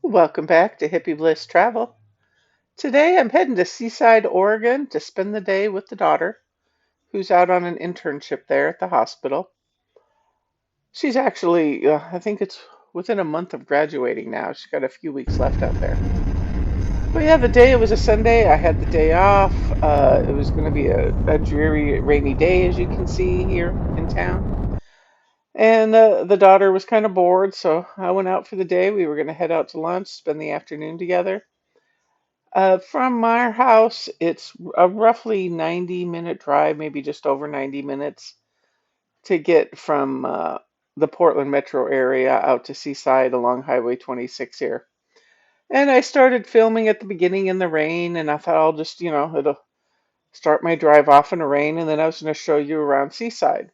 Welcome back to Hippie Bliss Travel. Today I'm heading to Seaside, Oregon to spend the day with the daughter, who's out on an internship there at the hospital. She's actually, I think it's within a month of graduating now. She's got a few weeks left out there. But yeah, the day, it was a Sunday. I had the day off. It was going to be a dreary, rainy day, as you can see here in town. And the daughter was kind of bored, so I went out for the day. We were going to head out to lunch, spend the afternoon together. From our house, it's a roughly 90-minute drive, maybe just over 90 minutes to get from the Portland metro area out to Seaside along Highway 26 here. And I started filming at the beginning in the rain, and I thought I'll just, it'll start my drive off in the rain, and then I was going to show you around Seaside.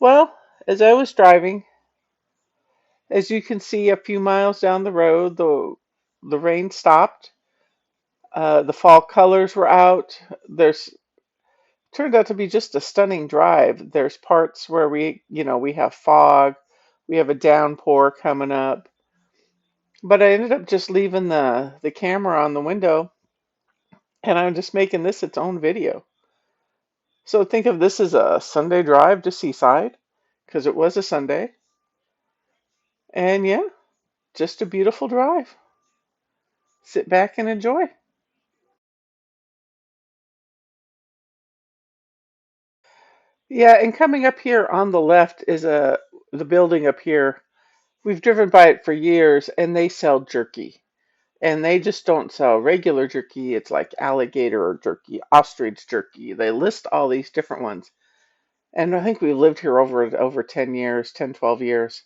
Well, as I was driving, as you can see a few miles down the road, the rain stopped. The fall colors were out. There's Turned out to be just a stunning drive. There's parts where we have fog, we have a downpour coming up, but I ended up just leaving the camera on the window and I'm just making this its own video. So think of this as a Sunday drive to Seaside because it was a Sunday. And yeah, just a beautiful drive. Sit back and enjoy. Yeah, and coming up here on the left is the building up here. We've driven by it for years and they sell jerky. And they just don't sell regular jerky. It's like alligator jerky, ostrich jerky. They list all these different ones. And I think we lived here over 10 years, 10, 12 years.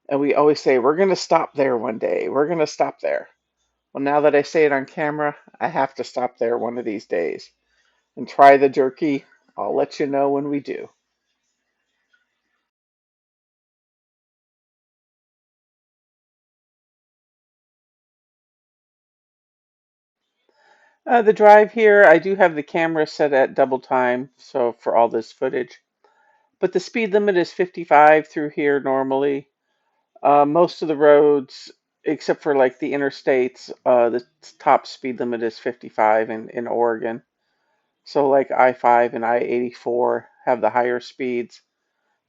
And we always say, we're going to stop there one day. We're going to stop there. Well, now that I say it on camera, I have to stop there one of these days and try the jerky. I'll let you know when we do. The drive here, I do have the camera set at double time, so for all this footage. But the speed limit is 55 through here normally. Most of the roads, except for like the interstates, the top speed limit is 55 in Oregon. So like I-5 and I-84 have the higher speeds,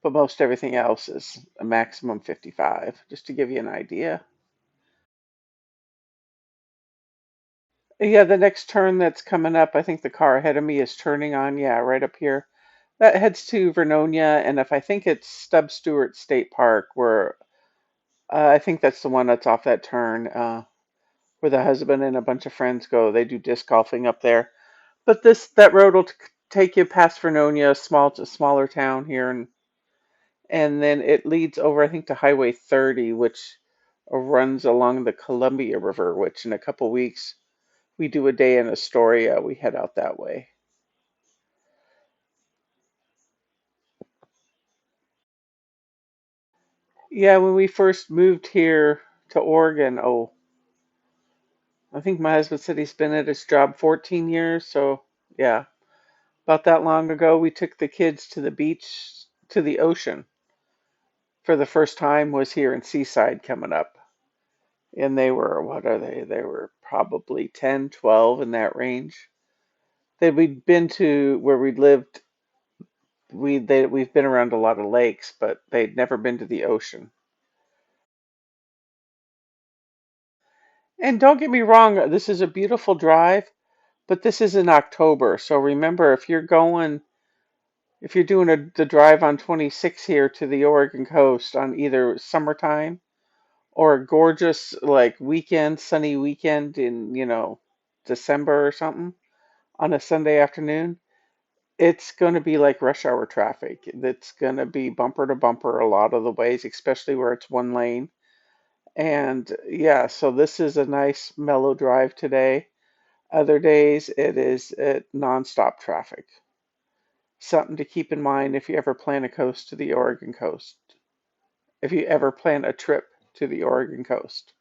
but most everything else is a maximum 55, just to give you an idea. Yeah, the next turn that's coming up, I think the car ahead of me is turning on, yeah, right up here. That heads to Vernonia, and if I think it's Stubb Stewart State Park, where I think that's the one that's off that turn. Where the husband and a bunch of friends go. They do disc golfing up there. But that road will take you past Vernonia, smaller town here, and then it leads over, I think, to Highway 30, which runs along the Columbia River. Which in a couple weeks we do a day in Astoria. We head out that way. Yeah, when we first moved here to Oregon, oh, I think my husband said he's been at his job 14 years. So yeah, about that long ago, we took the kids to the beach, to the ocean for the first time was here in Seaside coming up. And they were, what are they? They were probably 10, 12 in that range. We'd been to where we lived. We've been around a lot of lakes, but they'd never been to the ocean. And don't get me wrong, this is a beautiful drive, but this is in October. So remember, if you're doing the drive on 26 here to the Oregon coast on either summertime or a gorgeous like weekend, sunny weekend in, December or something on a Sunday afternoon, it's going to be like rush hour traffic. It's going to be bumper to bumper a lot of the ways, especially where it's one lane. And yeah, so this is a nice mellow drive today. Other days it is nonstop traffic. Something to keep in mind if you ever plan a coast to the Oregon coast. If you ever plan a trip to the Oregon coast.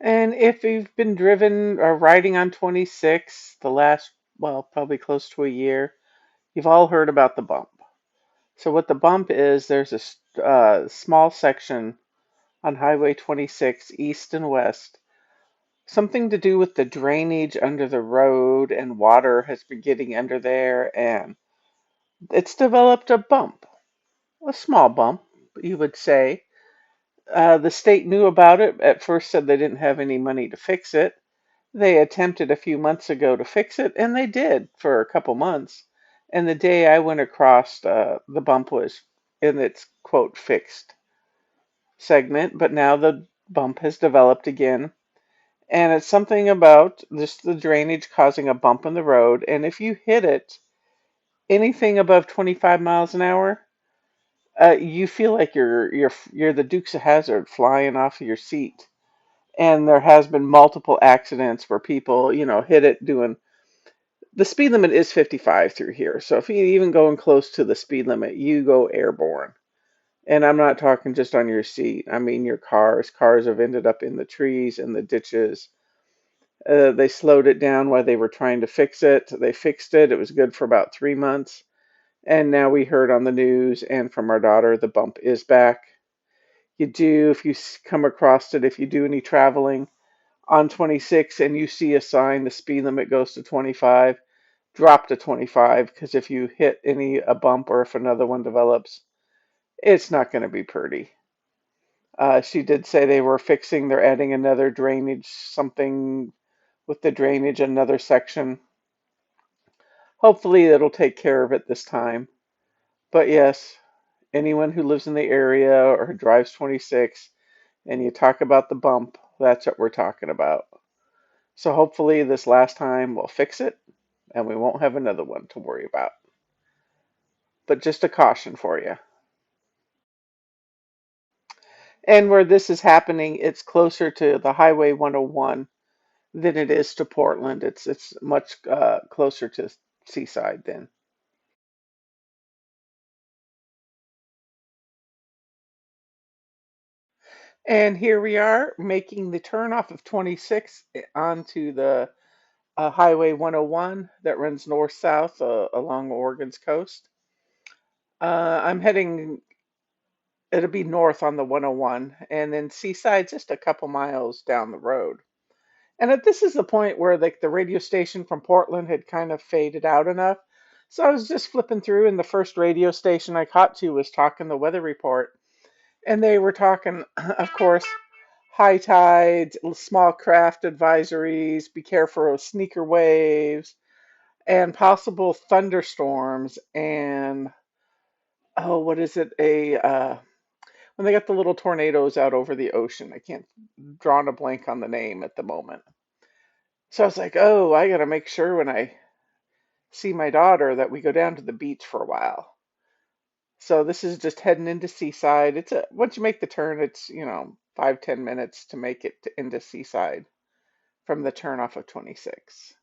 And if you've been driven or riding on 26 the last, well, probably close to a year, you've all heard about the bump. So what the bump is, there's a small section on Highway 26 east and west, something to do with the drainage under the road, and water has been getting under there, and it's developed a bump, a small bump, you would say. The state knew about it. At first said they didn't have any money to fix it. They attempted a few months ago to fix it, and they did for a couple months. And the day I went across, the bump was in its quote fixed segment, but now the bump has developed again. And it's something about just the drainage causing a bump in the road. And if you hit it, anything above 25 miles an hour, you feel like you're the Dukes of Hazzard flying off of your seat. And there has been multiple accidents where people, hit it doing the speed limit is 55 through here. So if you even going close to the speed limit, you go airborne. And I'm not talking just on your seat. I mean your cars. Cars have ended up in the trees and the ditches. They slowed it down while they were trying to fix it. They fixed it. It was good for about 3 months. And now we heard on the news and from our daughter, the bump is back. You do, if you come across it, if you do any traveling on 26 and you see a sign, the speed limit goes to 25, drop to 25, because if you hit a bump or if another one develops, it's not going to be pretty. She did say they're adding another drainage, something with the drainage, another section. Hopefully it'll take care of it this time. But yes, anyone who lives in the area or drives 26 and you talk about the bump, that's what we're talking about. So hopefully this last time we'll fix it and we won't have another one to worry about. But just a caution for you. And where this is happening, it's closer to the Highway 101 than it is to Portland. It's much closer to Seaside then. And here we are making the turn off of 26 onto the Highway 101 that runs north south along Oregon's coast. I'm heading, it'll be north on the 101, and then Seaside just a couple miles down the road. And this is the point where like the radio station from Portland had kind of faded out enough. So I was just flipping through, and the first radio station I caught to was talking the weather report. And they were talking, of course, high tides, small craft advisories, be careful of sneaker waves, and possible thunderstorms. And oh, what is it? When they got the little tornadoes out over the ocean. I can't draw a blank on the name at the moment. So I was like, oh, I got to make sure when I see my daughter that we go down to the beach for a while. So this is just heading into Seaside. Once you make the turn, it's 5-10 minutes to make it into Seaside from the turn off of 26.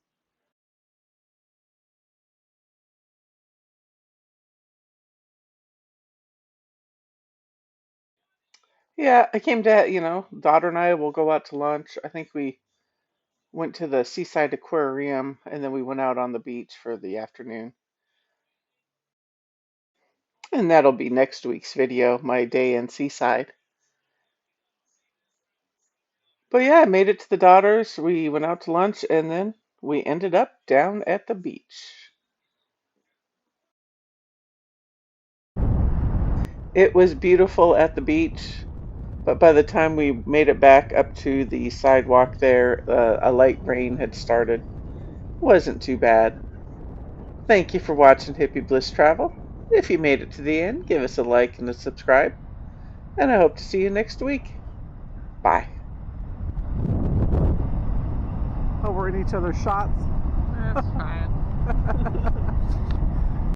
Yeah, I came to, daughter and I will go out to lunch. I think we went to the Seaside Aquarium and then we went out on the beach for the afternoon. And that'll be next week's video, my day in Seaside. But yeah, I made it to the daughters. We went out to lunch and then we ended up down at the beach. It was beautiful at the beach, but by the time we made it back up to the sidewalk there, a light rain had started. Wasn't too bad. Thank you for watching Hippie Bliss Travel. If you made it to the end, give us a like and a subscribe. And I hope to see you next week. Bye. Oh, we're in each other's shots. That's fine.